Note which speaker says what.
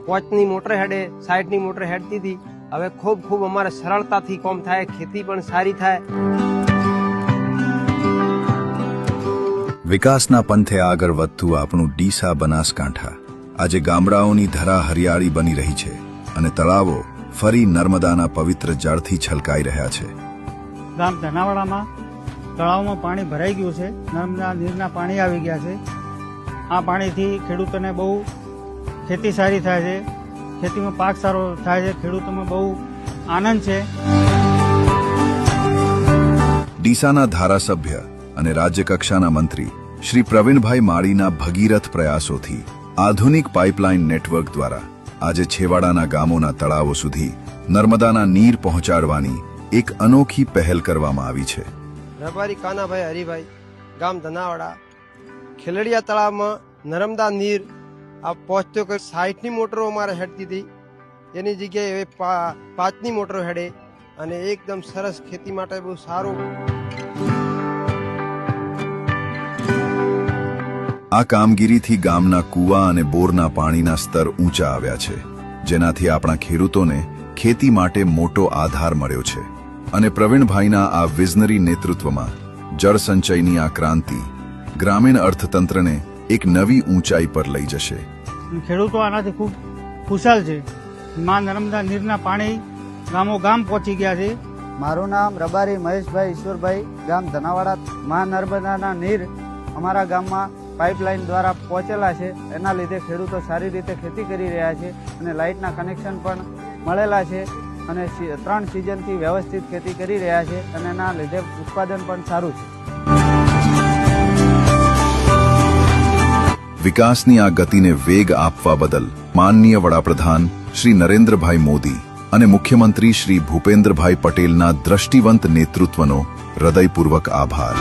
Speaker 1: 5ની motor હેડે 60ની motor હેડતી હતી। હવે ખૂબ અમારે સરળતાથી કામ થાય, ખેતી પણ સારી થાય।
Speaker 2: વિકાસના પંથે આગળ વધતું આપણું ડીસા બનાસકાંઠા આજે ગામડાઓની ધરા હરિયાળી બની રહી છે અને તળાવો ફરી નર્મદાના પવિત્ર જળથી છલકાઈ રહ્યા છે।
Speaker 3: ગામ ધનાવાડામાં તળાવમાં પાણી ભરાઈ ગયું છે, નર્મદા નીરના પાણી આવી ગયા છે। આ પાણીથી ખેડૂતોને બહુ ખેતી સારી થાય છે, ખેતીમાં પાક સારો થાય છે, ખેડૂતોમાં બહુ આનંદ છે।
Speaker 2: ડીસાના ધારાસભ્ય અને રાજ્યકક્ષાના મંત્રી શ્રી પ્રવીણભાઈ માળીના ભગીરથ પ્રયાસોથી આધુનિક પાઇપલાઇન નેટવર્ક દ્વારા આજે છેવાડાના ગામોના તળાવો સુધી નર્મદાના નીર પહોંચાડવાની એક અનોખી પહેલ કરવામાં આવી છે।
Speaker 1: રબારી કાનાભાઈ હરિભાઈ, ગામ ધનાવાડા, ખેલડિયા તળાવમાં નર્મદા નીર આ પહોંચતો કે 60ની મોટરો અમારે હેડતી હતી, એની જગ્યાએ હવે 5ની મોટરો હેડે અને એકદમ સરસ ખેતી માટે બહુ સારું।
Speaker 2: આ કામગીરીથી ગામના કૂવા અને બોરના પાણીના સ્તર ઊંચા આવ્યા છે, જેનાથી આપણા ખેડૂતોને ખેતી માટે મોટો આધાર મળ્યો છે અને પ્રવીણભાઈના આ વિઝનરી નેતૃત્વમાં જળ સંચયની આ ક્રાંતિ ગ્રામીણ અર્થતંત્રને એક નવી ઊંચાઈ પર લઈ જશે।
Speaker 3: ખેડૂતો આનાથી ખૂબ ખુશાલ છે। માં નર્મદા નીરના પાણી ગામો ગામ પહોંચી ગયા છે।
Speaker 4: મારું નામ રબારી મહેશભાઈ ઈશ્વરભાઈ, ગામ ધનાવાડા। માં નર્મદાના નીર અમારા ગામમાં પાઇપલાઇન દ્વારા પહોંચેલા છે, એના લીધે ખેડૂતો સારી રીતે ખેતી કરી રહ્યા છે અને લાઇટના કનેક્શન પણ મળેલા છે અને 3 સિઝનથી વ્યવસ્થિત ખેતી કરી રહ્યા છે અને એના લીધે ઉત્પાદન પણ સારું છે।
Speaker 2: વિકાસની આ ગતિને વેગ આપવા બદલ માનનીય વડાપ્રધાન શ્રી નરેન્દ્રભાઈ મોદી અને મુખ્યમંત્રી શ્રી ભૂપેન્દ્રભાઈ પટેલના દ્રષ્ટિવંત નેતૃત્વનો હૃદયપૂર્વક આભાર।